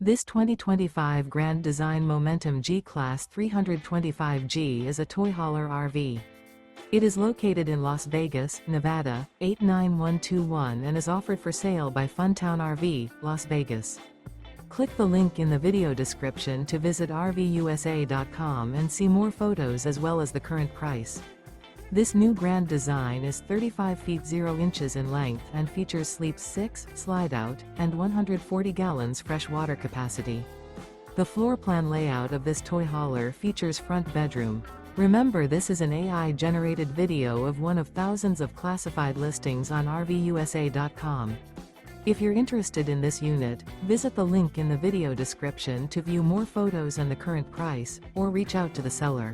This 2025 Grand Design Momentum G-Class 325G is a toy hauler RV. It is located in Las Vegas, Nevada, 89121 and is offered for sale by Funtown RV, Las Vegas. Click the link in the video description to visit RVUSA.com and see more photos as well as the current price. This new grand design is 35 feet 0 inches in length and features Sleep 6, Slideout, and 140 gallons fresh water capacity. The floor plan layout of this toy hauler features front bedroom. Remember, this is an AI-generated video of one of thousands of classified listings on RVUSA.com. If you're interested in this unit, visit the link in the video description to view more photos and the current price, or reach out to the seller.